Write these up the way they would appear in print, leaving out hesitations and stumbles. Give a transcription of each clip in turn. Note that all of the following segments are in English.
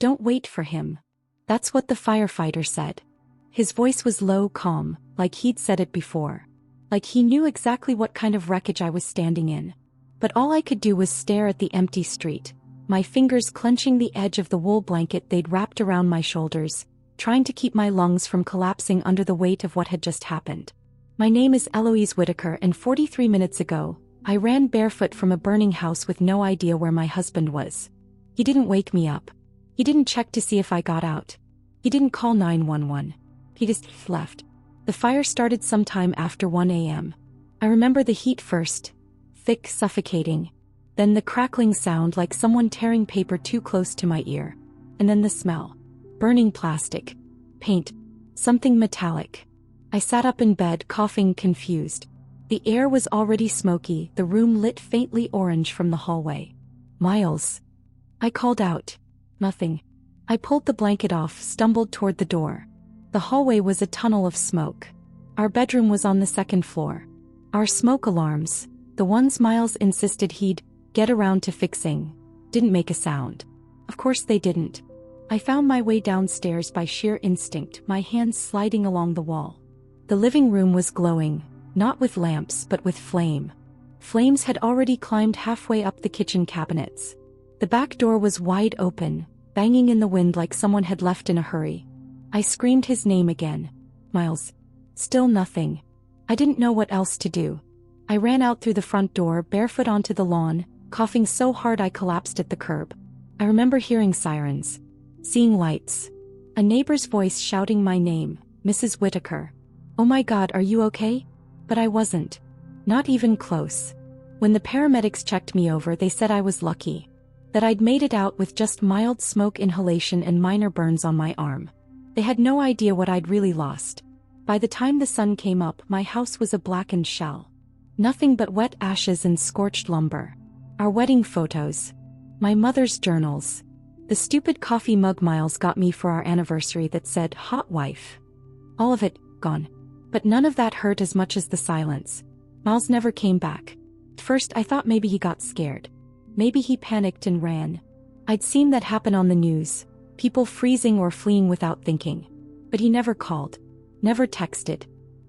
Don't wait for him. That's what the firefighter said. His voice was low, calm, like he'd said it before. Like he knew exactly what kind of wreckage I was standing in. But all I could do was stare at the empty street, my fingers clenching the edge of the wool blanket they'd wrapped around my shoulders, trying to keep my lungs from collapsing under the weight of what had just happened. My name is Eloise Whitaker, and 43 minutes ago, I ran barefoot from a burning house with no idea where my husband was. He didn't wake me up. He didn't check to see if I got out. He didn't call 911. He just left. The fire started sometime after 1 a.m. I remember the heat first, thick, suffocating, then the crackling sound like someone tearing paper too close to my ear, and then the smell. Burning plastic, paint, something metallic. I sat up in bed, coughing, confused. The air was already smoky, the room lit faintly orange from the hallway. Miles. I called out. Nothing. I pulled the blanket off, stumbled toward the door. The hallway was a tunnel of smoke. Our bedroom was on the second floor. Our smoke alarms, the ones Miles insisted he'd get around to fixing, didn't make a sound. Of course they didn't. I found my way downstairs by sheer instinct, my hands sliding along the wall. The living room was glowing, not with lamps but with flame. Flames had already climbed halfway up the kitchen cabinets. The back door was wide open, banging in the wind like someone had left in a hurry. I screamed his name again. Miles. Still nothing. I didn't know what else to do. I ran out through the front door, barefoot onto the lawn, coughing so hard I collapsed at the curb. I remember hearing sirens. Seeing lights. A neighbor's voice shouting my name, Mrs. Whitaker. Oh my God, are you okay? But I wasn't. Not even close. When the paramedics checked me over, they said I was lucky. That I'd made it out with just mild smoke inhalation and minor burns on my arm. They had no idea what I'd really lost. By the time the sun came up, my house was a blackened shell. Nothing but wet ashes and scorched lumber. Our wedding photos. My mother's journals. The stupid coffee mug Miles got me for our anniversary that said, "Hot wife." All of it, gone. But none of that hurt as much as the silence. Miles never came back. At first I thought maybe he got scared. Maybe he panicked and ran. I'd seen that happen on the news, people freezing or fleeing without thinking. But he never called. Never texted.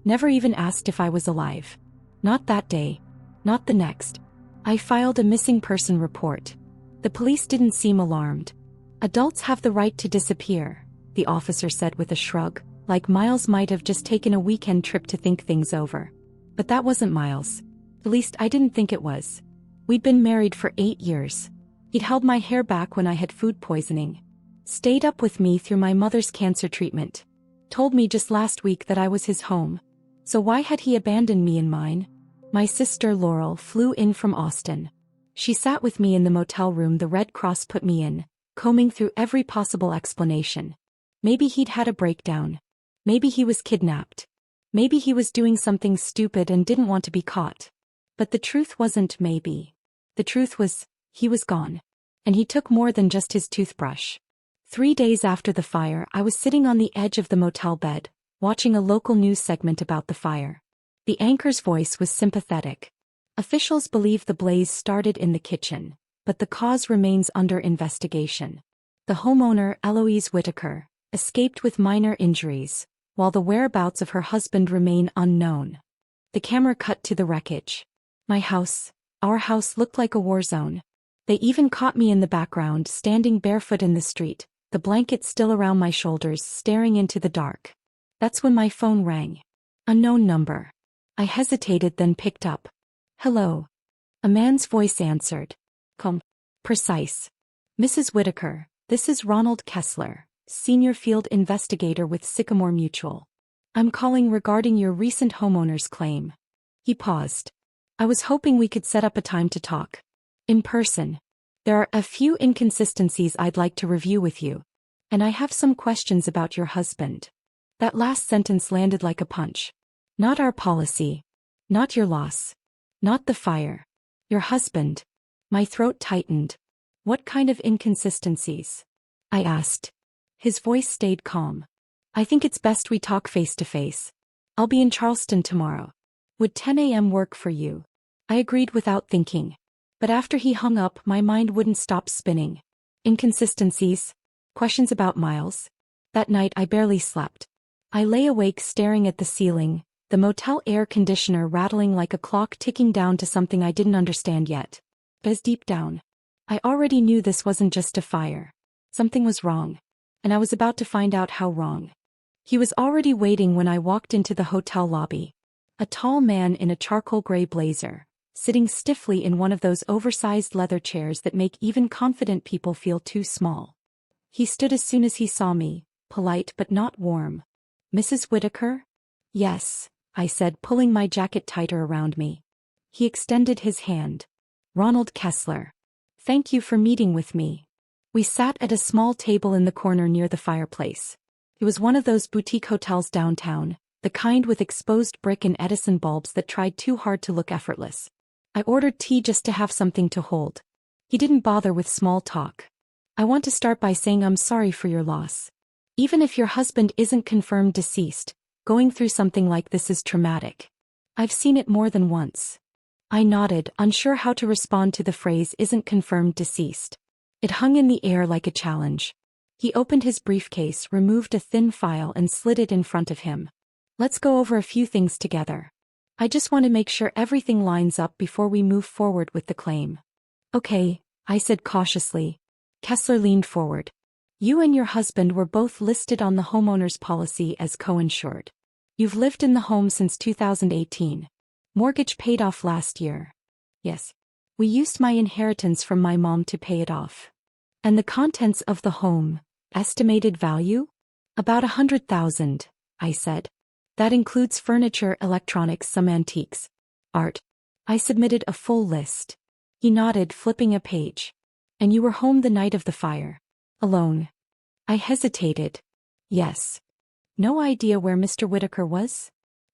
Never even asked if I was alive. Not that day. Not the next. I filed a missing person report. The police didn't seem alarmed. Adults have the right to disappear, the officer said with a shrug, like Miles might have just taken a weekend trip to think things over. But that wasn't Miles. At least I didn't think it was. We'd been married for 8 years. He'd held my hair back when I had food poisoning. Stayed up with me through my mother's cancer treatment. Told me just last week that I was his home. So why had he abandoned me and mine? My sister Laurel flew in from Austin. She sat with me in the motel room the Red Cross put me in, combing through every possible explanation. Maybe he'd had a breakdown. Maybe he was kidnapped. Maybe he was doing something stupid and didn't want to be caught. But the truth wasn't maybe. The truth was, he was gone. And he took more than just his toothbrush. 3 days after the fire, I was sitting on the edge of the motel bed, watching a local news segment about the fire. The anchor's voice was sympathetic. Officials believe the blaze started in the kitchen, but the cause remains under investigation. The homeowner, Eloise Whitaker, escaped with minor injuries, while the whereabouts of her husband remain unknown. The camera cut to the wreckage. My house, our house, looked like a war zone. They even caught me in the background, standing barefoot in the street, the blanket still around my shoulders, staring into the dark. That's when my phone rang. Unknown number. I hesitated, then picked up. Hello. A man's voice answered. Calm. Precise. Mrs. Whitaker, this is Ronald Kessler, Senior Field Investigator with Sycamore Mutual. I'm calling regarding your recent homeowner's claim. He paused. I was hoping we could set up a time to talk. In person. There are a few inconsistencies I'd like to review with you. And I have some questions about your husband. That last sentence landed like a punch. Not our policy. Not your loss. Not the fire. Your husband. My throat tightened. What kind of inconsistencies? I asked. His voice stayed calm. I think it's best we talk face to face. I'll be in Charleston tomorrow. Would 10 a.m. work for you? I agreed without thinking. But after he hung up, my mind wouldn't stop spinning. Inconsistencies? Questions about Miles? That night I barely slept. I lay awake staring at the ceiling, the motel air conditioner rattling like a clock ticking down to something I didn't understand yet. But deep down, I already knew this wasn't just a fire. Something was wrong. And I was about to find out how wrong. He was already waiting when I walked into the hotel lobby. A tall man in a charcoal gray blazer, sitting stiffly in one of those oversized leather chairs that make even confident people feel too small. He stood as soon as he saw me, polite but not warm. "Mrs. Whitaker?" "Yes," I said, pulling my jacket tighter around me. He extended his hand. "Ronald Kessler. Thank you for meeting with me." We sat at a small table in the corner near the fireplace. It was one of those boutique hotels downtown, the kind with exposed brick and Edison bulbs that tried too hard to look effortless. I ordered tea just to have something to hold. He didn't bother with small talk. "I want to start by saying I'm sorry for your loss. Even if your husband isn't confirmed deceased, going through something like this is traumatic. I've seen it more than once." I nodded, unsure how to respond to the phrase "isn't confirmed deceased." It hung in the air like a challenge. He opened his briefcase, removed a thin file and slid it in front of him. "Let's go over a few things together. I just want to make sure everything lines up before we move forward with the claim." "Okay," I said cautiously. Kessler leaned forward. "You and your husband were both listed on the homeowner's policy as co-insured. You've lived in the home since 2018. Mortgage paid off last year." "Yes. We used my inheritance from my mom to pay it off." "And the contents of the home, estimated value?" "About 100,000, I said. "That includes furniture, electronics, some antiques. Art." I submitted a full list. He nodded, flipping a page. "And you were home the night of the fire? Alone?" I hesitated. "Yes." "No idea where Mr. Whitaker was?"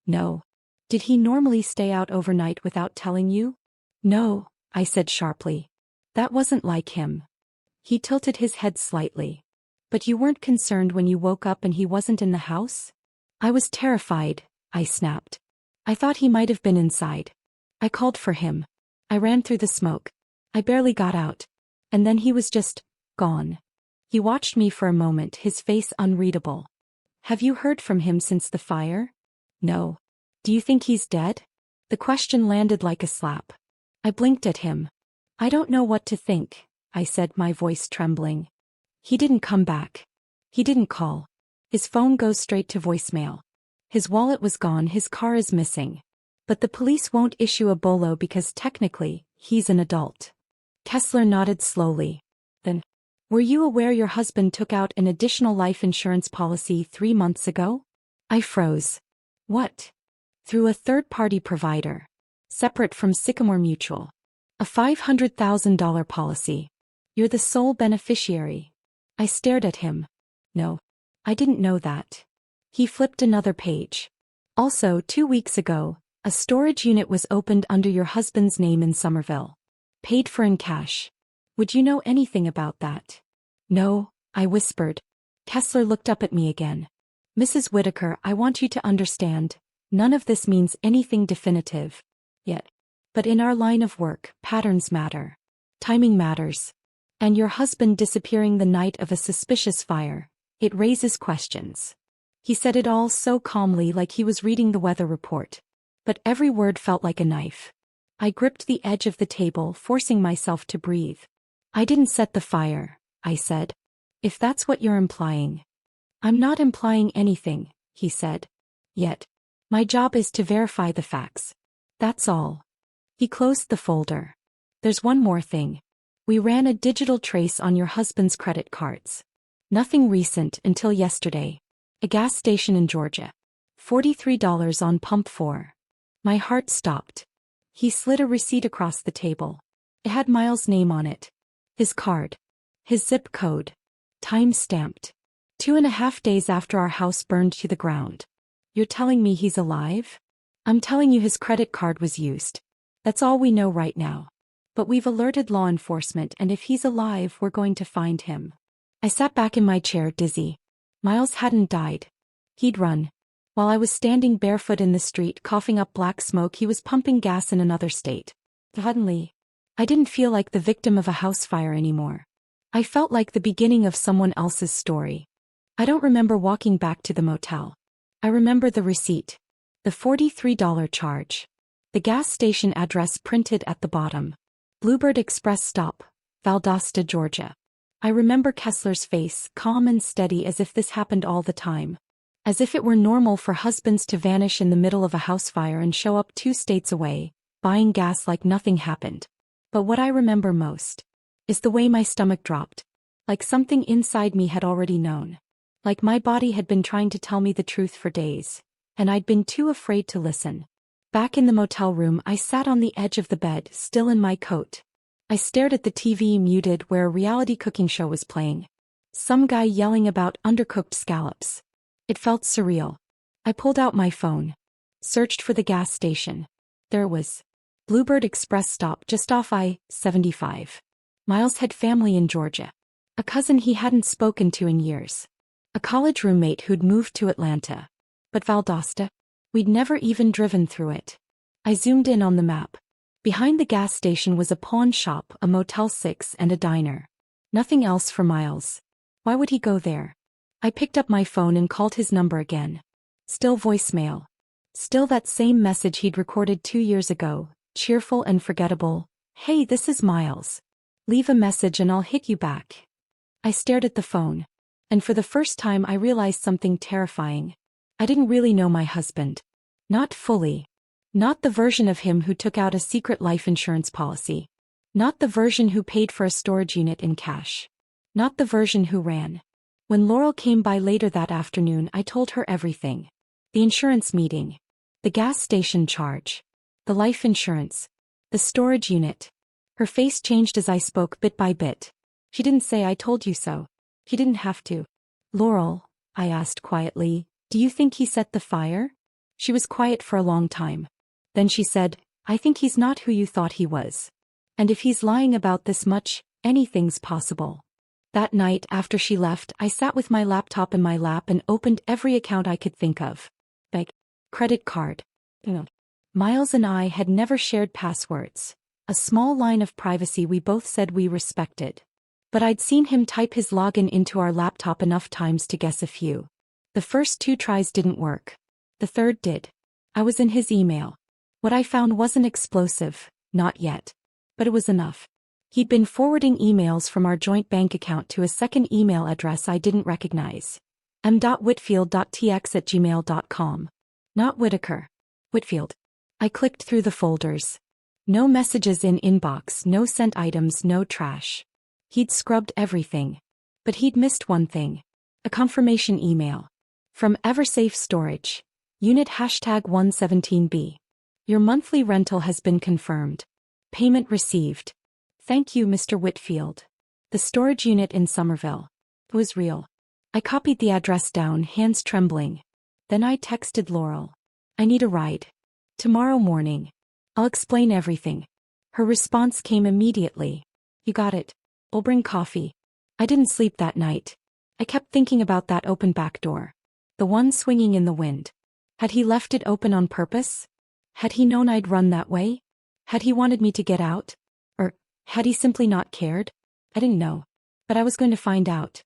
"No." "Did he normally stay out overnight without telling you?" "No," I said sharply. "That wasn't like him." He tilted his head slightly. "But you weren't concerned when you woke up and he wasn't in the house?" "I was terrified," I snapped. "I thought he might have been inside. I called for him. I ran through the smoke. I barely got out. And then he was just gone." He watched me for a moment, his face unreadable. "Have you heard from him since the fire?" "No." "Do you think he's dead?" The question landed like a slap. I blinked at him. "I don't know what to think," I said, my voice trembling. "He didn't come back. He didn't call. His phone goes straight to voicemail. His wallet was gone, his car is missing. But the police won't issue a bolo because technically, he's an adult." Kessler nodded slowly. "Then, were you aware your husband took out an additional life insurance policy 3 months ago?" I froze. "What?" "Through a third-party provider. Separate from Sycamore Mutual. A $500,000 policy. You're the sole beneficiary." I stared at him. "No. I didn't know that." He flipped another page. "Also, 2 weeks ago, a storage unit was opened under your husband's name in Somerville. Paid for in cash. Would you know anything about that?" "No," I whispered. Kessler looked up at me again. "Mrs. Whitaker, I want you to understand, none of this means anything definitive. Yet. But in our line of work, patterns matter. Timing matters. And your husband disappearing the night of a suspicious fire, it raises questions." He said it all so calmly, like he was reading the weather report. But every word felt like a knife. I gripped the edge of the table, forcing myself to breathe. "I didn't set the fire," I said. "If that's what you're implying." "I'm not implying anything," he said. "Yet. My job is to verify the facts. That's all." He closed the folder. "There's one more thing. We ran a digital trace on your husband's credit cards. Nothing recent until yesterday. A gas station in Georgia. $43 on pump 4. My heart stopped. He slid a receipt across the table. It had Miles' name on it. His card. His zip code. Time stamped. 2.5 days after our house burned to the ground. You're telling me he's alive? I'm telling you his credit card was used. That's all we know right now. But we've alerted law enforcement, and if he's alive, we're going to find him." I sat back in my chair, dizzy. Miles hadn't died. He'd run. While I was standing barefoot in the street, coughing up black smoke, he was pumping gas in another state. Suddenly, I didn't feel like the victim of a house fire anymore. I felt like the beginning of someone else's story. I don't remember walking back to the motel. I remember the receipt. The $43 charge. The gas station address printed at the bottom. Bluebird Express Stop, Valdosta, Georgia. I remember Kessler's face, calm and steady as if this happened all the time. As if it were normal for husbands to vanish in the middle of a house fire and show up 2 states away, buying gas like nothing happened. But what I remember most is the way my stomach dropped. Like something inside me had already known. Like my body had been trying to tell me the truth for days, and I'd been too afraid to listen. Back in the motel room, I sat on the edge of the bed, still in my coat. I stared at the TV muted where a reality cooking show was playing. Some guy yelling about undercooked scallops. It felt surreal. I pulled out my phone. Searched for the gas station. There it was. Bluebird Express Stop just off I-75. Miles had family in Georgia. A cousin he hadn't spoken to in years. A college roommate who'd moved to Atlanta. But Valdosta? We'd never even driven through it. I zoomed in on the map. Behind the gas station was a pawn shop, a Motel 6 and a diner. Nothing else for Miles. Why would he go there? I picked up my phone and called his number again. Still voicemail. Still that same message he'd recorded 2 years ago, cheerful and forgettable. Hey, this is Miles. Leave a message and I'll hit you back. I stared at the phone. And for the first time I realized something terrifying. I didn't really know my husband. Not fully. Not the version of him who took out a secret life insurance policy. Not the version who paid for a storage unit in cash. Not the version who ran. When Laurel came by later that afternoon, I told her everything. The insurance meeting. The gas station charge. The life insurance. The storage unit. Her face changed as I spoke bit by bit. She didn't say I told you so. She didn't have to. Laurel, I asked quietly, do you think he set the fire? She was quiet for a long time. Then she said, I think he's not who you thought he was. And if he's lying about this much, anything's possible. That night after she left, I sat with my laptop in my lap and opened every account I could think of. Bank, credit card. Miles and I had never shared passwords. A small line of privacy we both said we respected. But I'd seen him type his login into our laptop enough times to guess a few. The first 2 tries didn't work. The third did. I was in his email. What I found wasn't explosive, not yet. But it was enough. He'd been forwarding emails from our joint bank account to a second email address I didn't recognize. m.whitfield.tx@gmail.com. Not Whitaker. Whitfield. I clicked through the folders. No messages in inbox, no sent items, no trash. He'd scrubbed everything. But he'd missed one thing. A confirmation email. From EverSafe Storage. Unit #117B. Your monthly rental has been confirmed. Payment received. Thank you, Mr. Whitfield. The storage unit in Somerville. It was real. I copied the address down, hands trembling. Then I texted Laurel. I need a ride. Tomorrow morning. I'll explain everything. Her response came immediately. You got it. I'll bring coffee. I didn't sleep that night. I kept thinking about that open back door. The one swinging in the wind. Had he left it open on purpose? Had he known I'd run that way? Had he wanted me to get out? Or had he simply not cared? I didn't know. But I was going to find out.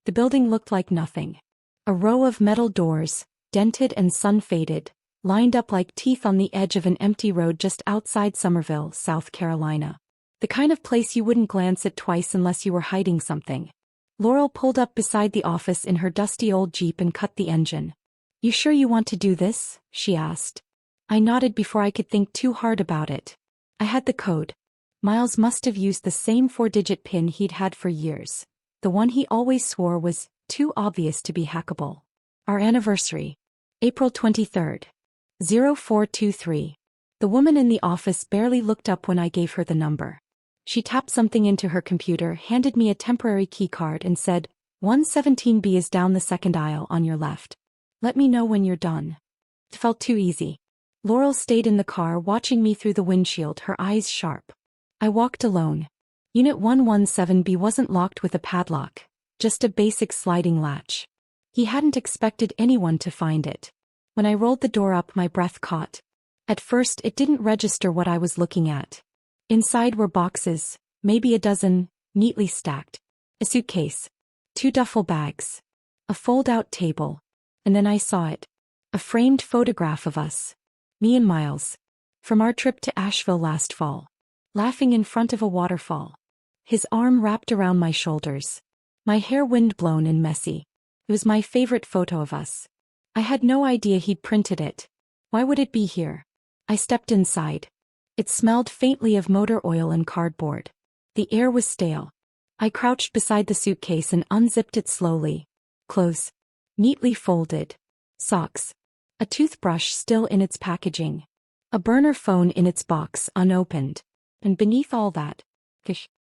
The building looked like nothing. A row of metal doors, dented and sun-faded, lined up like teeth on the edge of an empty road just outside Summerville, South Carolina. The kind of place you wouldn't glance at twice unless you were hiding something. Laurel pulled up beside the office in her dusty old Jeep and cut the engine. You sure you want to do this? She asked. I nodded before I could think too hard about it. I had the code. Miles must have used the same 4-digit PIN he'd had for years. The one he always swore was too obvious to be hackable. Our anniversary. April 23rd. 0423. The woman in the office barely looked up when I gave her the number. She tapped something into her computer, handed me a temporary keycard and said, 117B is down the second aisle on your left. Let me know when you're done. It felt too easy. Laurel stayed in the car watching me through the windshield, her eyes sharp. I walked alone. Unit 117B wasn't locked with a padlock, just a basic sliding latch. He hadn't expected anyone to find it. When I rolled the door up, my breath caught. At first, it didn't register what I was looking at. Inside were boxes, maybe a dozen, neatly stacked. A suitcase. 2 duffel bags. A fold-out table. And then I saw it. A framed photograph of us. Me and Miles. From our trip to Asheville last fall. Laughing in front of a waterfall. His arm wrapped around my shoulders. My hair wind-blown and messy. It was my favorite photo of us. I had no idea he'd printed it. Why would it be here? I stepped inside. It smelled faintly of motor oil and cardboard. The air was stale. I crouched beside the suitcase and unzipped it slowly. Clothes. Neatly folded. Socks. A toothbrush still in its packaging. A burner phone in its box unopened. And beneath all that,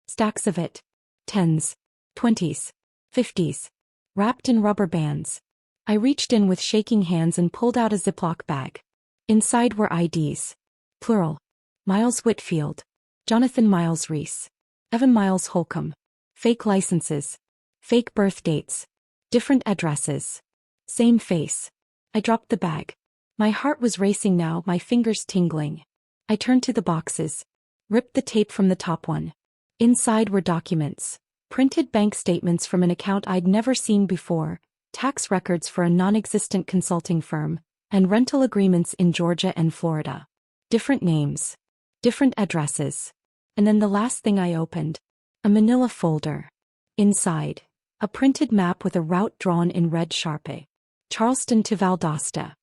stacks of it. 10s. 20s. 50s. Wrapped in rubber bands. I reached in with shaking hands and pulled out a Ziploc bag. Inside were IDs. Plural. Miles Whitfield. Jonathan Miles Reese. Evan Miles Holcomb. Fake licenses. Fake birth dates. Different addresses. Same face. I dropped the bag. My heart was racing now, my fingers tingling. I turned to the boxes. Ripped the tape from the top one. Inside were documents. Printed bank statements from an account I'd never seen before, tax records for a non-existent consulting firm, and rental agreements in Georgia and Florida. Different names. Different addresses. And then the last thing I opened. A manila folder. Inside. A printed map with a route drawn in red Sharpie. Charleston to Valdosta.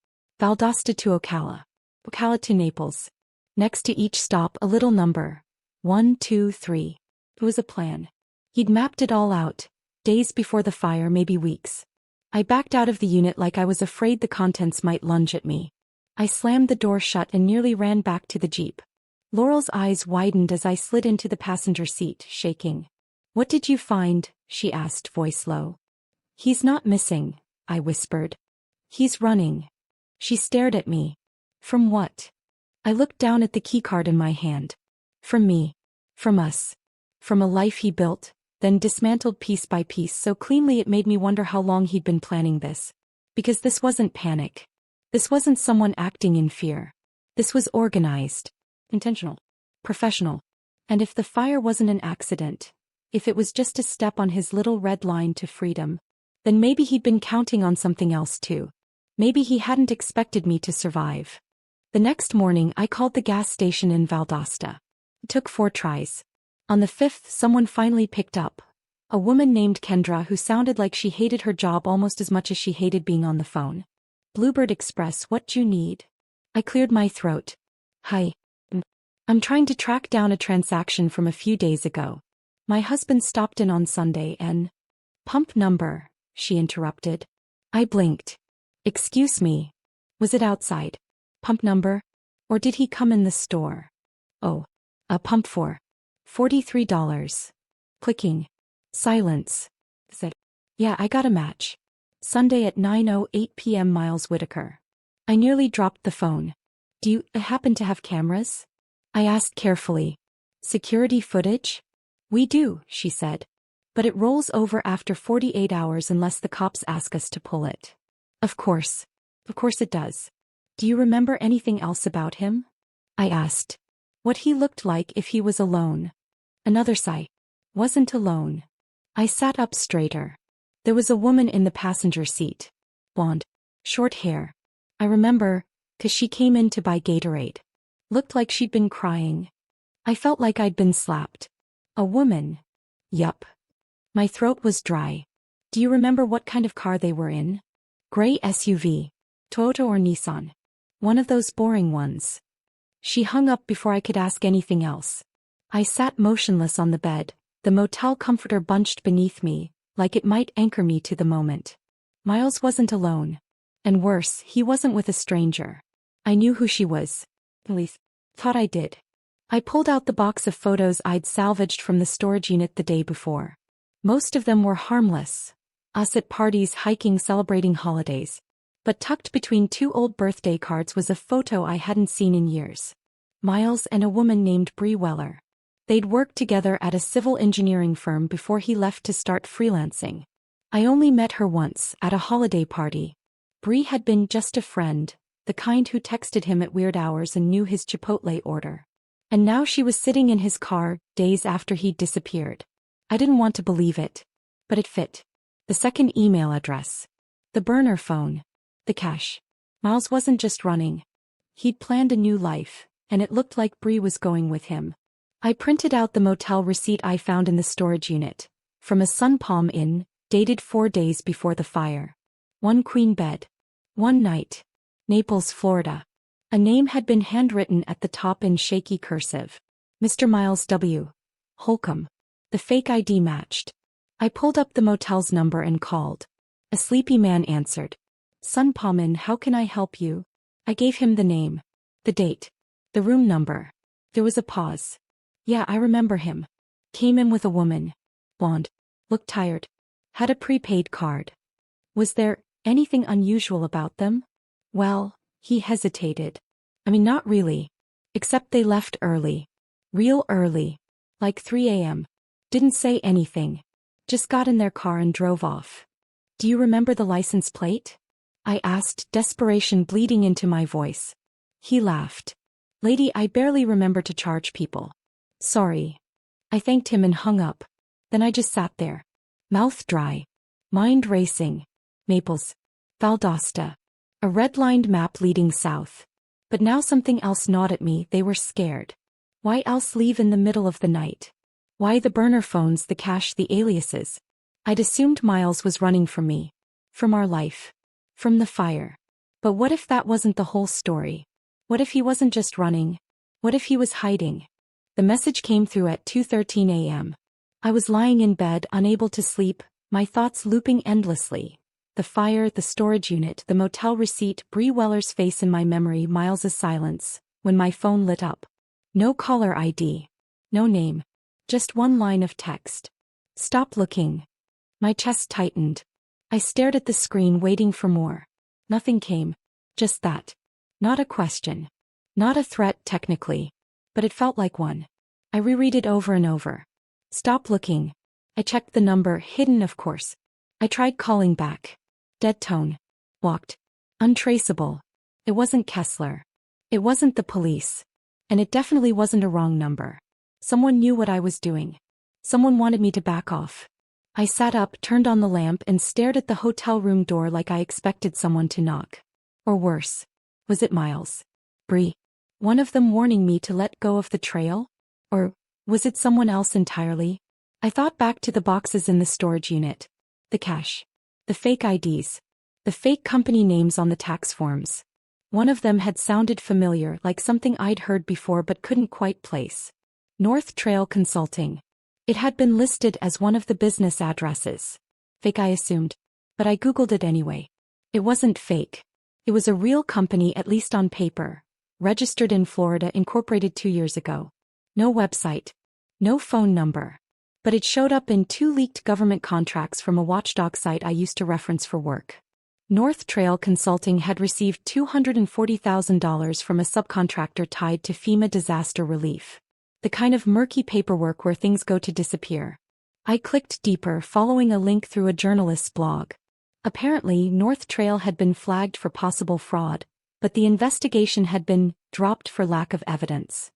Valdosta to Ocala. Ocala to Naples. Next to each stop a little number. 1, 2, 3. It was a plan. He'd mapped it all out. Days before the fire, maybe weeks. I backed out of the unit like I was afraid the contents might lunge at me. I slammed the door shut and nearly ran back to the Jeep. Laurel's eyes widened as I slid into the passenger seat, shaking. "What did you find?" she asked, voice low. "He's not missing," I whispered. "He's running." She stared at me. "From what?" I looked down at the keycard in my hand. "From me. From us. From a life he built, then dismantled piece by piece so cleanly it made me wonder how long he'd been planning this. Because this wasn't panic. This wasn't someone acting in fear. This was organized. Intentional. Professional. And if the fire wasn't an accident, if it was just a step on his little red line to freedom, then maybe he'd been counting on something else too. Maybe he hadn't expected me to survive. The next morning I called the gas station in Valdosta. It took 4 tries. On the 5th someone finally picked up. A woman named Kendra who sounded like she hated her job almost as much as she hated being on the phone. "Bluebird Express, what you need?" I cleared my throat. "Hi. I'm trying to track down a transaction from a few days ago. My husband stopped in on Sunday and—" "Pump number," she interrupted. I blinked. "Excuse me. Was it outside? Pump number? Or did he come in the store?" "Oh. A pump for $43. Clicking. Silence. Said, "Yeah, I got a match. Sunday at 9:08 p.m. Miles Whitaker." I nearly dropped the phone. "Do you happen to have cameras?" I asked carefully. "Security footage?" "We do," she said. "But it rolls over after 48 hours unless the cops ask us to pull it." Of course it does. "Do you remember anything else about him?" I asked. What he looked like if he was alone. Another sigh. Wasn't alone. I sat up straighter. There was a woman in the passenger seat. Blonde. Short hair. I remember, 'cause she came in to buy Gatorade. Looked like she'd been crying. I felt like I'd been slapped. A woman. Yup. My throat was dry. "Do you remember what kind of car they were in?" "Gray SUV. Toyota or Nissan. One of those boring ones." She hung up before I could ask anything else. I sat motionless on the bed, the motel comforter bunched beneath me, like it might anchor me to the moment. Miles wasn't alone. And worse, he wasn't with a stranger. I knew who she was. At least, thought I did. I pulled out the box of photos I'd salvaged from the storage unit the day before. Most of them were harmless. Us at parties, hiking, celebrating holidays. But tucked between 2 old birthday cards was a photo I hadn't seen in years. Miles and a woman named Bree Weller. They'd worked together at a civil engineering firm before he left to start freelancing. I only met her once, at a holiday party. Bree had been just a friend, the kind who texted him at weird hours and knew his Chipotle order. And now she was sitting in his car, days after he'd disappeared. I didn't want to believe it. But it fit. The second email address. The burner phone. The cache. Miles wasn't just running. He'd planned a new life, and it looked like Bree was going with him. I printed out the motel receipt I found in the storage unit. From a Sun Palm Inn, dated 4 days before the fire. 1 queen bed. 1 night. Naples, Florida. A name had been handwritten at the top in shaky cursive. Mr. Miles W. Holcomb. The fake ID matched. I pulled up the motel's number and called. A sleepy man answered. Sun Palm Inn, how can I help you? I gave him the name. The date. The room number. There was a pause. Yeah, I remember him. Came in with a woman. Blonde. Looked tired. Had a prepaid card. Was there anything unusual about them? Well, he hesitated. I mean, not really. Except they left early. Real early. Like 3 a.m. Didn't say anything. Just got in their car and drove off. Do you remember the license plate? I asked, desperation bleeding into my voice. He laughed. Lady, I barely remember to charge people. Sorry. I thanked him and hung up. Then I just sat there. Mouth dry. Mind racing. Naples. Valdosta. A red-lined map leading south. But now something else gnawed at me. They were scared. Why else leave in the middle of the night? Why the burner phones, the cache, the aliases? I'd assumed Miles was running from me. From our life. From the fire. But what if that wasn't the whole story? What if he wasn't just running? What if he was hiding? The message came through at 2:13 a.m. I was lying in bed, unable to sleep, my thoughts looping endlessly. The fire, the storage unit, the motel receipt, Bree Weller's face in my memory, Miles's silence, when my phone lit up. No caller ID. No name. Just one line of text. Stop looking. My chest tightened. I stared at the screen waiting for more. Nothing came. Just that. Not a question. Not a threat technically. But it felt like one. I reread it over and over. Stop looking. I checked the number, hidden of course. I tried calling back. Dead tone. Walked. Untraceable. It wasn't Kessler. It wasn't the police. And it definitely wasn't a wrong number. Someone knew what I was doing. Someone wanted me to back off. I sat up, turned on the lamp and stared at the hotel room door like I expected someone to knock. Or worse. Was it Miles? Bree? One of them warning me to let go of the trail? Or was it someone else entirely? I thought back to the boxes in the storage unit. The cache. The fake IDs. The fake company names on the tax forms. One of them had sounded familiar, like something I'd heard before but couldn't quite place. North Trail Consulting. It had been listed as one of the business addresses. Fake, I assumed. But I Googled it anyway. It wasn't fake. It was a real company, at least on paper. Registered in Florida, incorporated 2 years ago. No website. No phone number. But it showed up in 2 leaked government contracts from a watchdog site I used to reference for work. North Trail Consulting had received $240,000 from a subcontractor tied to FEMA disaster relief. The kind of murky paperwork where things go to disappear. I clicked deeper, following a link through a journalist's blog. Apparently, North Trail had been flagged for possible fraud, but the investigation had been dropped for lack of evidence.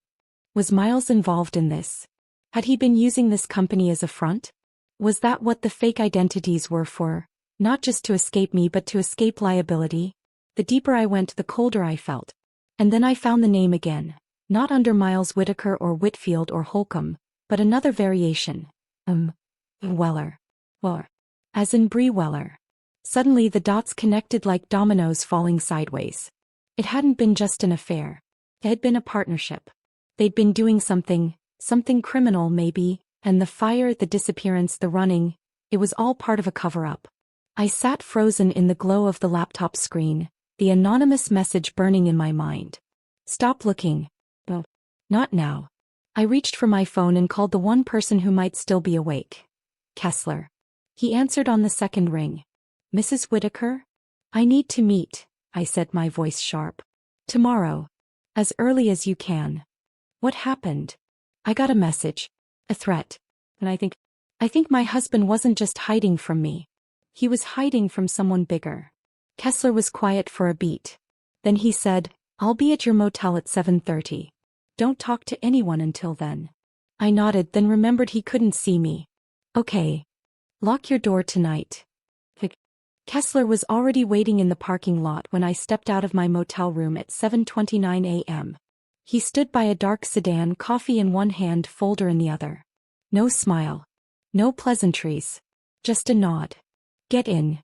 Was Miles involved in this? Had he been using this company as a front? Was that what the fake identities were for? Not just to escape me but to escape liability? The deeper I went, the colder I felt. And then I found the name again. Not under Miles Whitaker or Whitfield or Holcomb, but another variation. Weller. Weller. As in Bree Weller. Suddenly the dots connected like dominoes falling sideways. It hadn't been just an affair. It had been a partnership. They'd been doing something criminal maybe, and the fire, the disappearance, the running, it was all part of a cover-up. I sat frozen in the glow of the laptop screen, the anonymous message burning in my mind. Stop looking. Oh, not now. I reached for my phone and called the one person who might still be awake. Kessler. He answered on the second ring. Mrs. Whitaker? I need to meet, I said, my voice sharp. Tomorrow. As early as you can. What happened? I got a message. A threat. And I think my husband wasn't just hiding from me. He was hiding from someone bigger. Kessler was quiet for a beat. Then he said, I'll be at your motel at 7:30. Don't talk to anyone until then. I nodded, then remembered he couldn't see me. Okay. Lock your door tonight. Kessler was already waiting in the parking lot when I stepped out of my motel room at 7:29 a.m. He stood by a dark sedan, coffee in one hand, folder in the other. No smile. No pleasantries. Just a nod. Get in.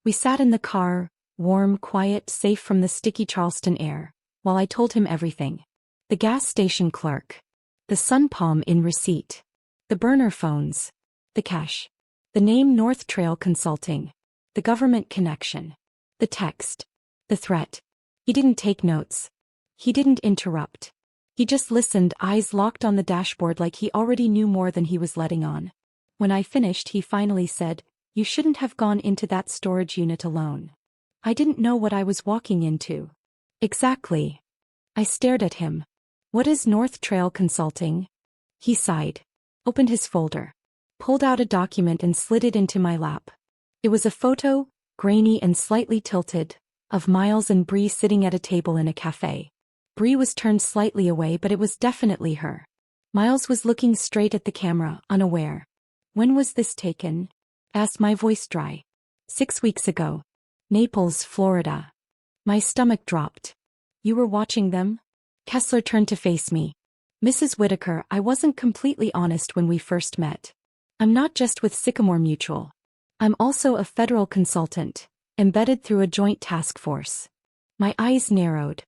We sat in the car, warm, quiet, safe from the sticky Charleston air, while I told him everything. The gas station clerk. The sun palm in receipt. The burner phones. The cash. The name North Trail Consulting. The government connection. The text. The threat. He didn't take notes. He didn't interrupt. He just listened, eyes locked on the dashboard like he already knew more than he was letting on. When I finished, he finally said, "You shouldn't have gone into that storage unit alone." I didn't know what I was walking into. Exactly. I stared at him. What is North Trail Consulting? He sighed. Opened his folder. Pulled out a document and slid it into my lap. It was a photo, grainy and slightly tilted, of Miles and Bree sitting at a table in a cafe. Bree was turned slightly away, but it was definitely her. Miles was looking straight at the camera, unaware. When was this taken? Asked, my voice dry. 6 weeks ago. Naples, Florida. My stomach dropped. You were watching them? Kessler turned to face me. Mrs. Whitaker, I wasn't completely honest when we first met. I'm not just with Sycamore Mutual. I'm also a federal consultant, embedded through a joint task force. My eyes narrowed.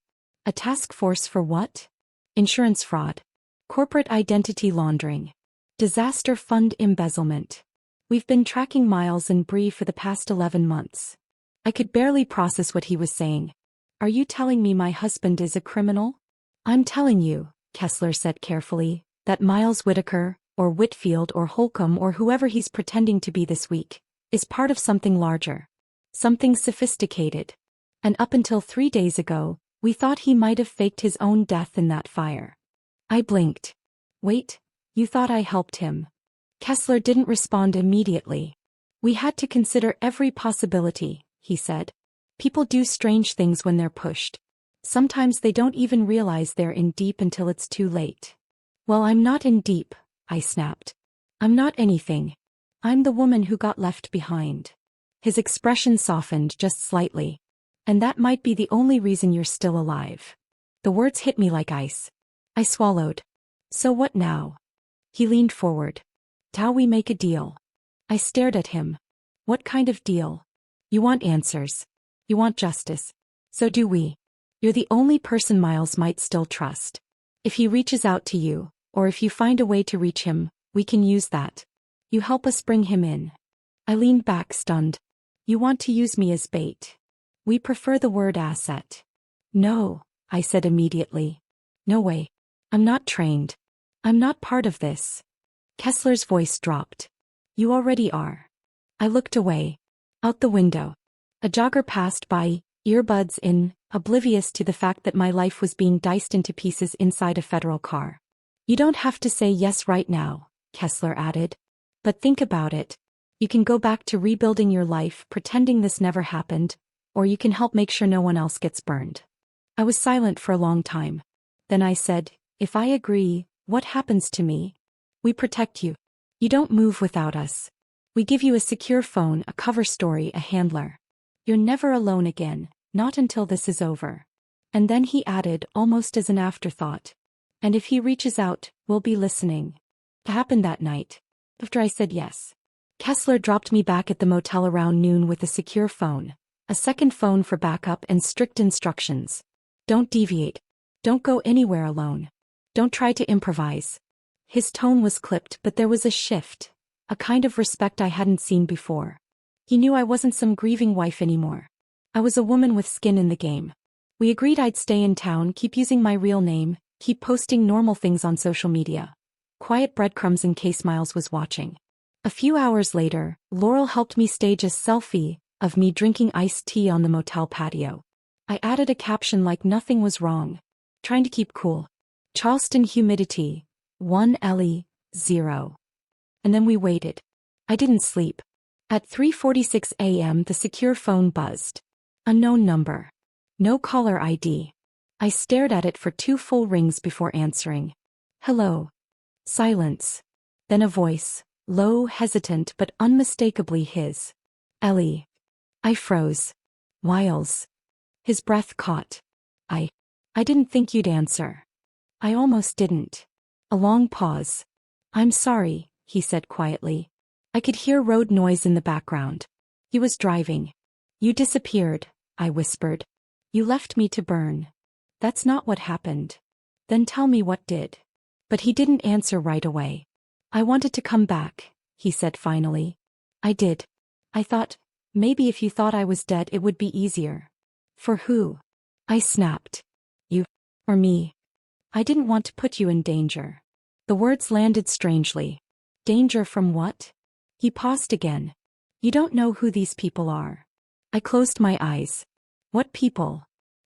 A task force for what? Insurance fraud. Corporate identity laundering. Disaster fund embezzlement. We've been tracking Miles and Bree for the past 11 months. I could barely process what he was saying. Are you telling me my husband is a criminal? I'm telling you, Kessler said carefully, that Miles Whitaker, or Whitfield or Holcomb or whoever he's pretending to be this week, is part of something larger. Something sophisticated. And up until 3 days ago, we thought he might have faked his own death in that fire. I blinked. Wait, you thought I helped him? Kessler didn't respond immediately. We had to consider every possibility, he said. People do strange things when they're pushed. Sometimes they don't even realize they're in deep until it's too late. Well, I'm not in deep, I snapped. I'm not anything. I'm the woman who got left behind. His expression softened just slightly. And that might be the only reason you're still alive. The words hit me like ice. I swallowed. So what now? He leaned forward. How we make a deal? I stared at him. What kind of deal? You want answers. You want justice. So do we. You're the only person Miles might still trust. If he reaches out to you, or if you find a way to reach him, we can use that. You help us bring him in. I leaned back, stunned. You want to use me as bait. We prefer the word asset. No, I said immediately. No way. I'm not trained. I'm not part of this. Kessler's voice dropped. You already are. I looked away. Out the window. A jogger passed by, earbuds in, oblivious to the fact that my life was being diced into pieces inside a federal car. You don't have to say yes right now, Kessler added. But think about it. You can go back to rebuilding your life, pretending this never happened, or you can help make sure no one else gets burned. I was silent for a long time. Then I said, if I agree, what happens to me? We protect you. You don't move without us. We give you a secure phone, a cover story, a handler. You're never alone again, not until this is over. And then he added, almost as an afterthought. And if he reaches out, we'll be listening. It happened that night. After I said yes. Kessler dropped me back at the motel around noon with a secure phone, a second phone for backup and strict instructions. Don't deviate. Don't go anywhere alone. Don't try to improvise. His tone was clipped, but there was a shift, a kind of respect I hadn't seen before. He knew I wasn't some grieving wife anymore. I was a woman with skin in the game. We agreed I'd stay in town, keep using my real name, keep posting normal things on social media. Quiet breadcrumbs in case Miles was watching. A few hours later, Laurel helped me stage a selfie of me drinking iced tea on the motel patio. I added a caption like nothing was wrong. Trying to keep cool. Charleston humidity, 1 LE, 0. And then we waited. I didn't sleep. At 3:46 a.m. the secure phone buzzed. Unknown number. No caller ID. I stared at it for 2 full rings before answering. Hello. Silence. Then a voice, low, hesitant but unmistakably his. Ellie. I froze. Wiles. His breath caught. I didn't think you'd answer. I almost didn't. A long pause. I'm sorry, he said quietly. I could hear road noise in the background. He was driving. You disappeared, I whispered. You left me to burn. That's not what happened. Then tell me what did. But he didn't answer right away. I wanted to come back, he said finally. I did. I thought, maybe if you thought I was dead it would be easier. For who? I snapped. You. Or me. I didn't want to put you in danger. The words landed strangely. Danger from what? He paused again. You don't know who these people are. I closed my eyes. What people?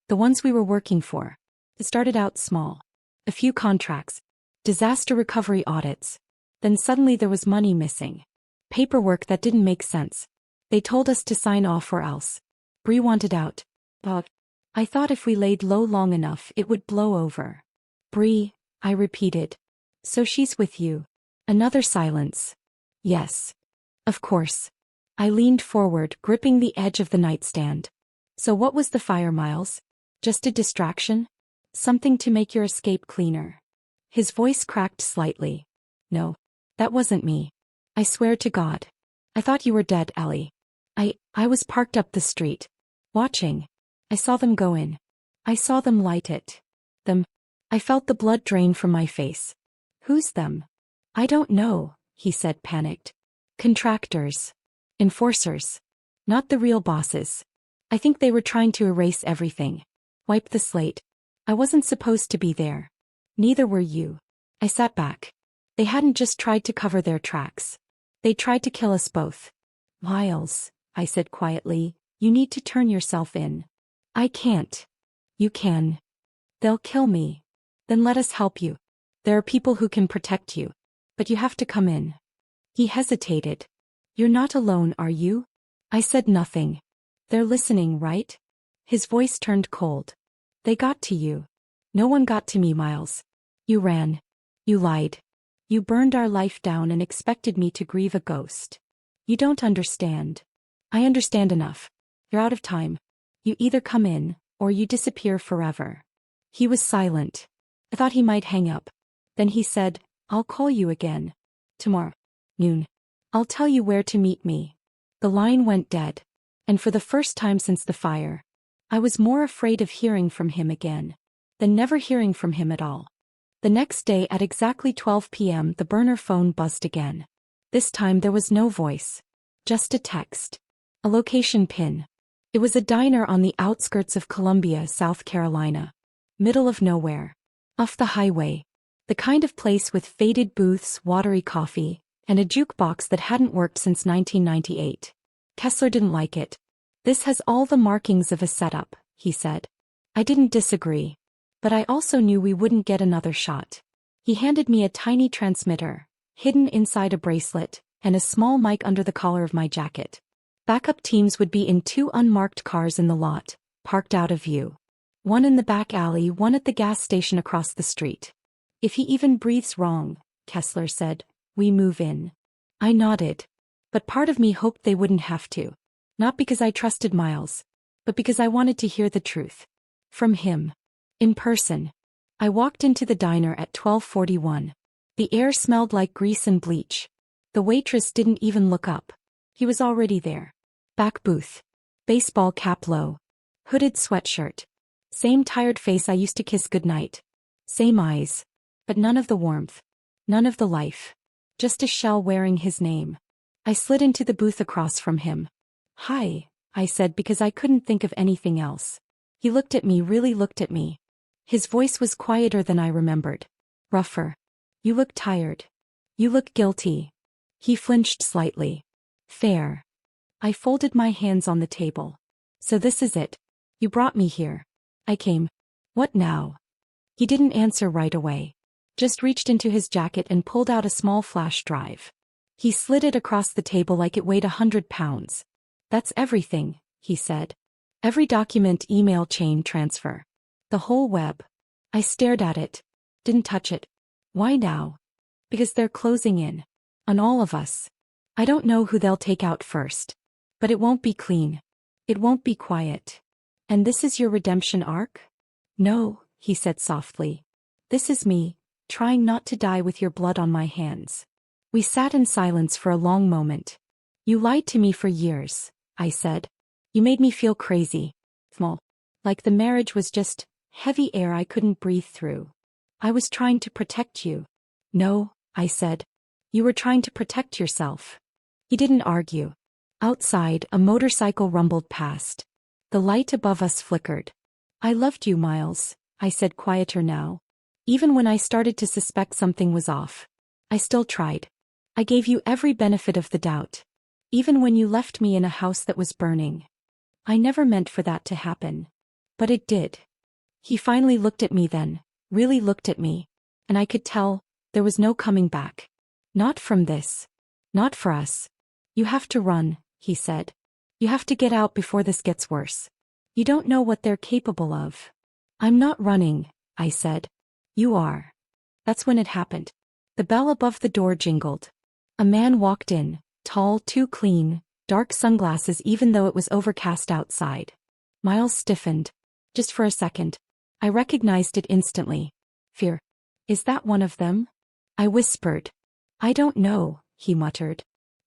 The ones we were working for. It started out small. A few contracts. Disaster recovery audits. Then suddenly there was money missing. Paperwork that didn't make sense. They told us to sign off or else. Bree wanted out. But I thought if we laid low long enough it would blow over. Bree, I repeated. So she's with you. Another silence. Yes. Of course. I leaned forward, gripping the edge of the nightstand. So what was the fire, Miles? Just a distraction? Something to make your escape cleaner? His voice cracked slightly. No. That wasn't me. I swear to God. I thought you were dead, Ellie. I was parked up the street. Watching. I saw them go in. I saw them light it. Them. I felt the blood drain from my face. Who's them? I don't know, he said, panicked. Contractors. Enforcers. Not the real bosses. I think they were trying to erase everything. Wipe the slate. I wasn't supposed to be there. Neither were you. I sat back. They hadn't just tried to cover their tracks. They tried to kill us both. Miles, I said quietly, you need to turn yourself in. I can't. You can. They'll kill me. Then let us help you. There are people who can protect you. But you have to come in. He hesitated. You're not alone, are you? I said nothing. They're listening, right? His voice turned cold. They got to you. No one got to me, Miles. You ran. You lied. You burned our life down and expected me to grieve a ghost. You don't understand. I understand enough. You're out of time. You either come in, or you disappear forever. He was silent. I thought he might hang up. Then he said, I'll call you again. Tomorrow. Noon. I'll tell you where to meet me. The line went dead. And for the first time since the fire, I was more afraid of hearing from him again than never hearing from him at all. The next day at exactly 12 p.m. the burner phone buzzed again. This time there was no voice. Just a text. A location pin. It was a diner on the outskirts of Columbia, South Carolina. Middle of nowhere. Off the highway. The kind of place with faded booths, watery coffee, and a jukebox that hadn't worked since 1998. Kessler didn't like it. This has all the markings of a setup, he said. I didn't disagree. But I also knew we wouldn't get another shot. He handed me a tiny transmitter, hidden inside a bracelet, and a small mic under the collar of my jacket. Backup teams would be in 2 unmarked cars in the lot, parked out of view. One in the back alley, one at the gas station across the street. If he even breathes wrong, Kessler said, we move in. I nodded. But part of me hoped they wouldn't have to. Not because I trusted Miles, but because I wanted to hear the truth. From him. In person. I walked into the diner at 12:41. The air smelled like grease and bleach. The waitress didn't even look up. He was already there. Back booth. Baseball cap low. Hooded sweatshirt. Same tired face I used to kiss goodnight. Same eyes. But none of the warmth. None of the life. Just a shell wearing his name. I slid into the booth across from him. Hi, I said because I couldn't think of anything else. He looked at me, really looked at me. His voice was quieter than I remembered. Rougher. You look tired. You look guilty. He flinched slightly. Fair. I folded my hands on the table. So this is it. You brought me here. I came. What now? He didn't answer right away. Just reached into his jacket and pulled out a small flash drive. He slid it across the table like it weighed 100 pounds. That's everything, he said. Every document, email chain transfer. The whole web. I stared at it. Didn't touch it. Why now? Because they're closing in. On all of us. I don't know who they'll take out first. But it won't be clean. It won't be quiet. And this is your redemption arc? No, he said softly. This is me, trying not to die with your blood on my hands. We sat in silence for a long moment. You lied to me for years, I said. You made me feel crazy. Small. Like the marriage was just heavy air I couldn't breathe through. I was trying to protect you. No, I said. You were trying to protect yourself. He didn't argue. Outside, a motorcycle rumbled past. The light above us flickered. I loved you, Miles, I said, quieter now. Even when I started to suspect something was off. I still tried. I gave you every benefit of the doubt. Even when you left me in a house that was burning. I never meant for that to happen. But it did. He finally looked at me then, really looked at me. And I could tell, there was no coming back. Not from this. Not for us. You have to run, he said. You have to get out before this gets worse. You don't know what they're capable of. I'm not running, I said. You are. That's when it happened. The bell above the door jingled. A man walked in, tall, too clean, dark sunglasses even though it was overcast outside. Miles stiffened. Just for a second. I recognized it instantly. Fear. Is that one of them? I whispered. I don't know, he muttered.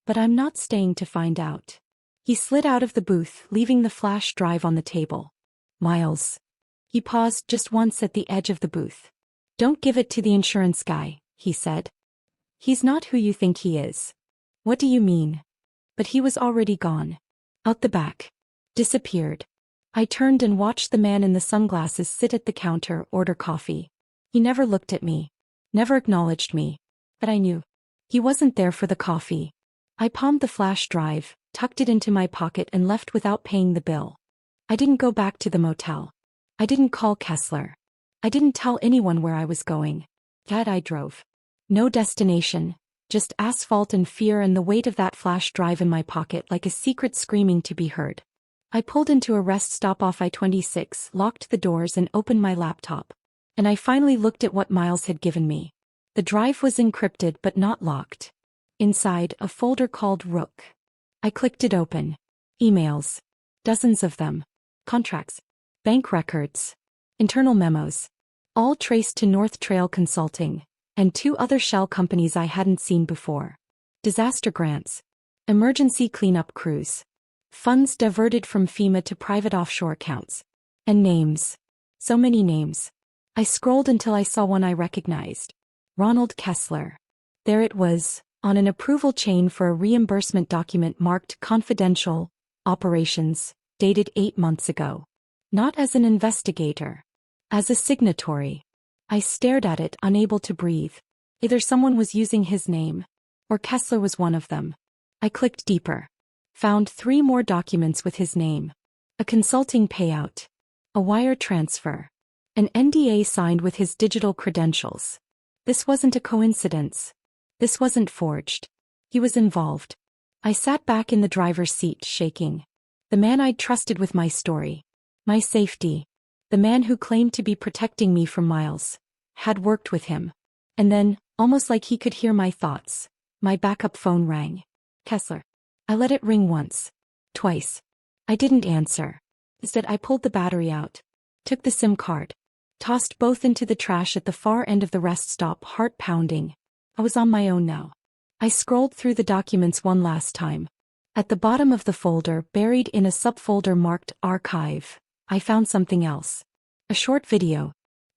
But I'm not staying to find out. He slid out of the booth, leaving the flash drive on the table. Miles. He paused just once at the edge of the booth. Don't give it to the insurance guy, he said. He's not who you think he is. What do you mean? But he was already gone. Out the back. Disappeared. I turned and watched the man in the sunglasses sit at the counter, order coffee. He never looked at me. Never acknowledged me. But I knew. He wasn't there for the coffee. I palmed the flash drive, tucked it into my pocket and left without paying the bill. I didn't go back to the motel. I didn't call Kessler. I didn't tell anyone where I was going. That I drove. No destination, just asphalt and fear and the weight of that flash drive in my pocket like a secret screaming to be heard. I pulled into a rest stop off I-26, locked the doors and opened my laptop. And I finally looked at what Miles had given me. The drive was encrypted but not locked. Inside, a folder called Rook. I clicked it open. Emails. Dozens of them. Contracts. Bank records. Internal memos. All traced to North Trail Consulting. And 2 other shell companies I hadn't seen before. Disaster grants. Emergency cleanup crews. Funds diverted from FEMA to private offshore accounts. And names. So many names. I scrolled until I saw one I recognized. Ronald Kessler. There it was, on an approval chain for a reimbursement document marked Confidential, Operations, dated 8 months ago. Not as an investigator. As a signatory. I stared at it, unable to breathe. Either someone was using his name, or Kessler was one of them. I clicked deeper. Found 3 more documents with his name. A consulting payout. A wire transfer. An NDA signed with his digital credentials. This wasn't a coincidence. This wasn't forged. He was involved. I sat back in the driver's seat, shaking. The man I'd trusted with my story. My safety. The man who claimed to be protecting me from Miles. Had worked with him. And then, almost like he could hear my thoughts, my backup phone rang. Kessler. I let it ring once. Twice. I didn't answer. Instead, I pulled the battery out. Took the SIM card. Tossed both into the trash at the far end of the rest stop, heart pounding. I was on my own now. I scrolled through the documents one last time. At the bottom of the folder, buried in a subfolder marked Archive, I found something else. A short video.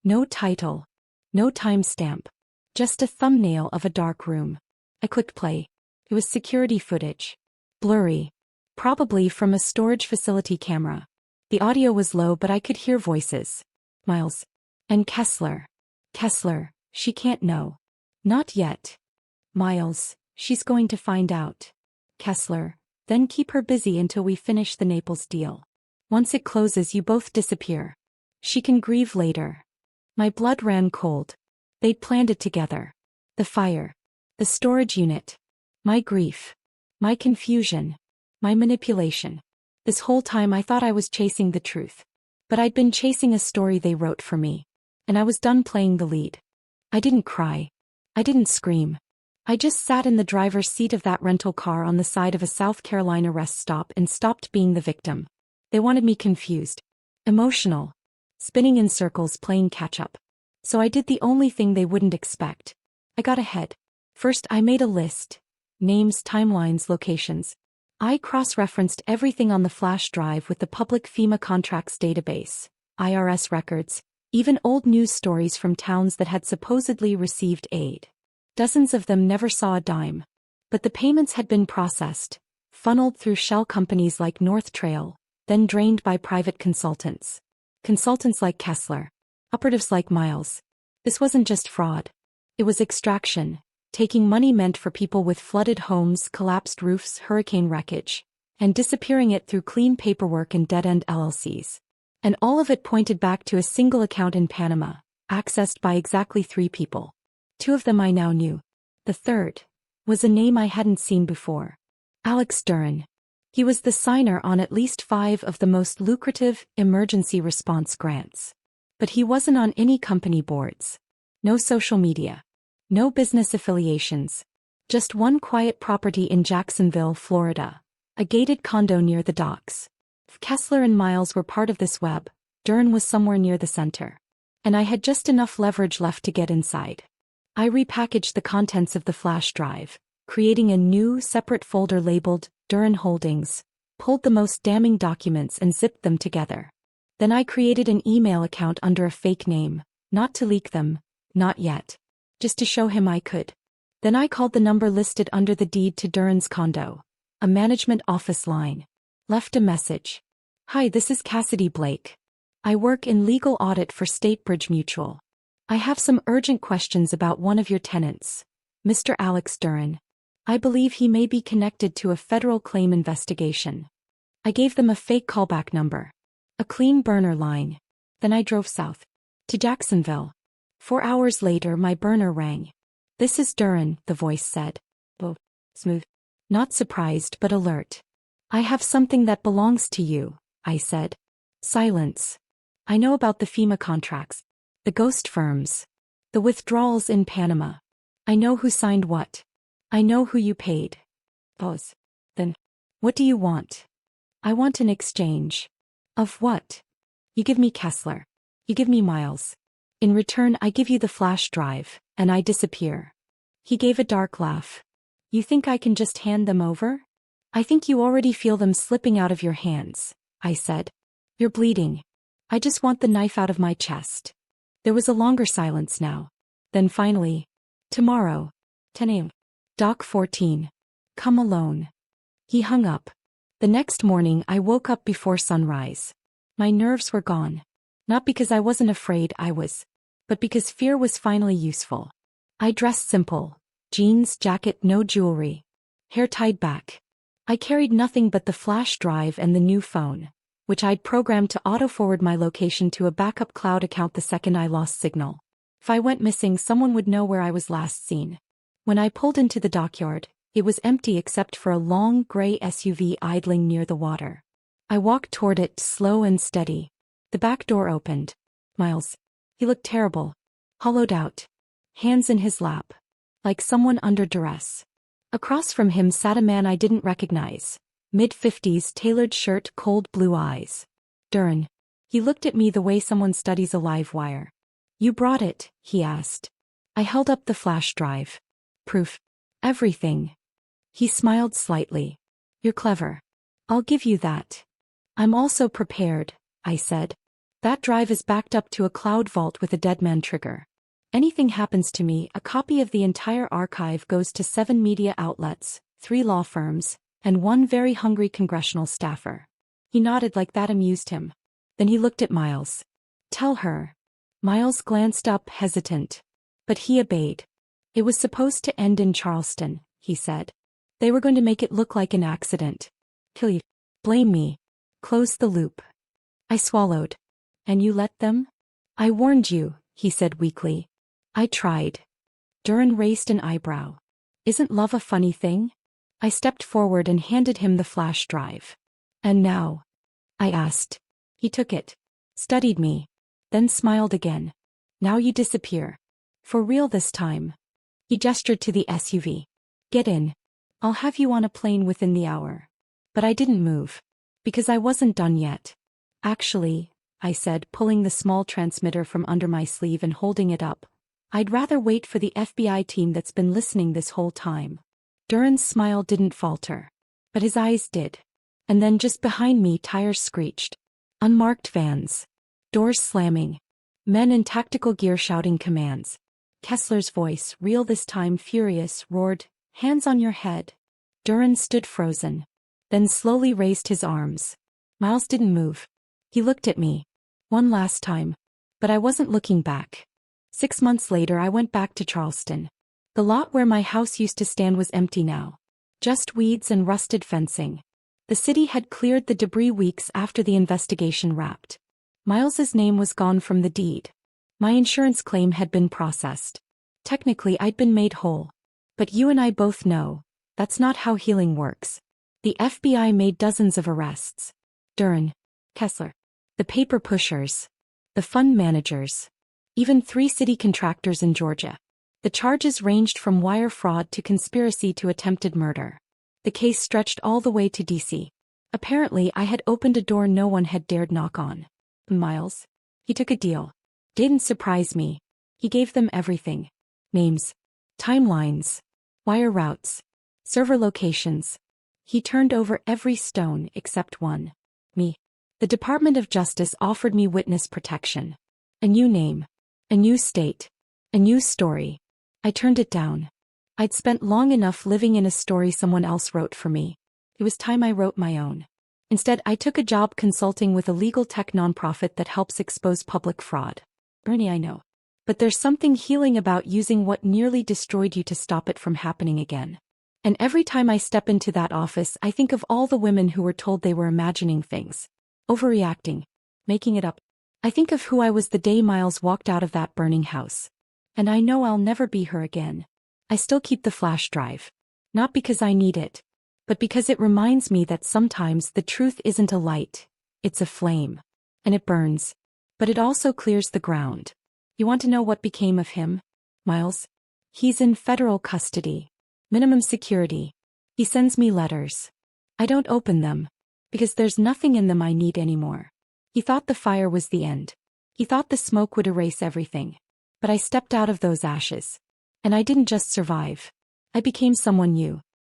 No title. No timestamp. Just a thumbnail of a dark room. I clicked play. It was security footage. Blurry. Probably from a storage facility camera. The audio was low but I could hear voices. Miles. And Kessler. Kessler, she can't know. Not yet. Miles, she's going to find out. Kessler, then keep her busy until we finish the Naples deal. Once it closes you both disappear. She can grieve later. My blood ran cold. They'd planned it together. The fire. The storage unit. My grief. My confusion. My manipulation. This whole time I thought I was chasing the truth. But I'd been chasing a story they wrote for me. And I was done playing the lead. I didn't cry. I didn't scream. I just sat in the driver's seat of that rental car on the side of a South Carolina rest stop and stopped being the victim. They wanted me confused, emotional, spinning in circles playing catch-up. So I did the only thing they wouldn't expect. I got ahead. First I made a list. Names, timelines, locations. I cross-referenced everything on the flash drive with the public FEMA contracts database, IRS records, even old news stories from towns that had supposedly received aid. Dozens of them never saw a dime. But the payments had been processed, funneled through shell companies like North Trail, then drained by private consultants. Consultants like Kessler. Operatives like Miles. This wasn't just fraud. It was extraction, taking money meant for people with flooded homes, collapsed roofs, hurricane wreckage, and disappearing it through clean paperwork and dead-end LLCs. And all of it pointed back to a single account in Panama, accessed by exactly 3 people. 2 of them I now knew. The third was a name I hadn't seen before. Alex Duran. He was the signer on at least 5 of the most lucrative emergency response grants. But he wasn't on any company boards. No social media. No business affiliations. Just one quiet property in Jacksonville, Florida. A gated condo near the docks. If Kessler and Miles were part of this web, Duran was somewhere near the center. And I had just enough leverage left to get inside. I repackaged the contents of the flash drive, creating a new, separate folder labeled Duran Holdings, pulled the most damning documents and zipped them together. Then I created an email account under a fake name, not to leak them, not yet. Just to show him I could. Then I called the number listed under the deed to Duran's condo, a management office line. Left a message. Hi, this is Cassidy Blake. I work in legal audit for Statebridge Mutual. I have some urgent questions about one of your tenants, Mr. Alex Duran. I believe he may be connected to a federal claim investigation. I gave them a fake callback number. A clean burner line. Then I drove south. To Jacksonville. 4 hours later my burner rang. This is Duran, the voice said. Oh, smooth. Not surprised but alert. I have something that belongs to you, I said. Silence. I know about the FEMA contracts. The ghost firms. The withdrawals in Panama. I know who signed what. I know who you paid. Pause. Then. What do you want? I want an exchange. Of what? You give me Kessler. You give me Miles. In return I give you the flash drive, and I disappear. He gave a dark laugh. You think I can just hand them over? I think you already feel them slipping out of your hands, I said. You're bleeding. I just want the knife out of my chest. There was a longer silence now. Then finally, tomorrow, 10 a.m. Dock 14. Come alone. He hung up. The next morning I woke up before sunrise. My nerves were gone. Not because I wasn't afraid I was, but because fear was finally useful. I dressed simple. Jeans, jacket, no jewelry. Hair tied back. I carried nothing but the flash drive and the new phone, which I'd programmed to auto-forward my location to a backup cloud account the second I lost signal. If I went missing, someone would know where I was last seen. When I pulled into the dockyard, it was empty except for a long gray SUV idling near the water. I walked toward it, slow and steady. The back door opened. Miles. He looked terrible. Hollowed out. Hands in his lap. Like someone under duress. Across from him sat a man I didn't recognize. Mid-50s, tailored shirt, cold blue eyes. Duran. He looked at me the way someone studies a live wire. You brought it, he asked. I held up the flash drive. Proof. Everything. He smiled slightly. You're clever. I'll give you that. I'm also prepared, I said. That drive is backed up to a cloud vault with a deadman trigger. Anything happens to me, a copy of the entire archive goes to 7 media outlets, 3 law firms, and 1 very hungry congressional staffer. He nodded like that amused him. Then he looked at Miles. Tell her. Miles glanced up, hesitant. But he obeyed. It was supposed to end in Charleston, he said. They were going to make it look like an accident. Kill you. Blame me. Close the loop. I swallowed. And you let them? I warned you, he said weakly. I tried. Duran raised an eyebrow. Isn't love a funny thing? I stepped forward and handed him the flash drive. And now? I asked. He took it. Studied me. Then smiled again. Now you disappear. For real this time. He gestured to the SUV. Get in. I'll have you on a plane within the hour. But I didn't move. Because I wasn't done yet. Actually, I said, pulling the small transmitter from under my sleeve and holding it up. I'd rather wait for the FBI team that's been listening this whole time. Duran's smile didn't falter. But his eyes did. And then just behind me tires screeched. Unmarked vans. Doors slamming. Men in tactical gear shouting commands. Kessler's voice, real this time furious, roared, "Hands on your head." Duran stood frozen. Then slowly raised his arms. Miles didn't move. He looked at me. One last time. But I wasn't looking back. 6 months later I went back to Charleston. The lot where my house used to stand was empty now. Just weeds and rusted fencing. The city had cleared the debris weeks after the investigation wrapped. Miles's name was gone from the deed. My insurance claim had been processed. Technically I'd been made whole. But you and I both know, that's not how healing works. The FBI made dozens of arrests. Duran, Kessler, the paper pushers, the fund managers, even 3 city contractors in Georgia. The charges ranged from wire fraud to conspiracy to attempted murder. The case stretched all the way to D.C. Apparently I had opened a door no one had dared knock on. Miles? He took a deal. Didn't surprise me. He gave them everything. Names. Timelines. Wire routes. Server locations. He turned over every stone except one. Me. The Department of Justice offered me witness protection. A new name. A new state. A new story. I turned it down. I'd spent long enough living in a story someone else wrote for me. It was time I wrote my own. Instead, I took a job consulting with a legal tech nonprofit that helps expose public fraud. Bernie, I know. But there's something healing about using what nearly destroyed you to stop it from happening again. And every time I step into that office, I think of all the women who were told they were imagining things. Overreacting. Making it up. I think of who I was the day Miles walked out of that burning house. And I know I'll never be her again. I still keep the flash drive. Not because I need it. But because it reminds me that sometimes the truth isn't a light, it's a flame. And it burns. But it also clears the ground. You want to know what became of him, Miles? He's in federal custody. Minimum security. He sends me letters. I don't open them. Because there's nothing in them I need anymore. He thought the fire was the end. He thought the smoke would erase everything. But I stepped out of those ashes. And I didn't just survive. I became someone new.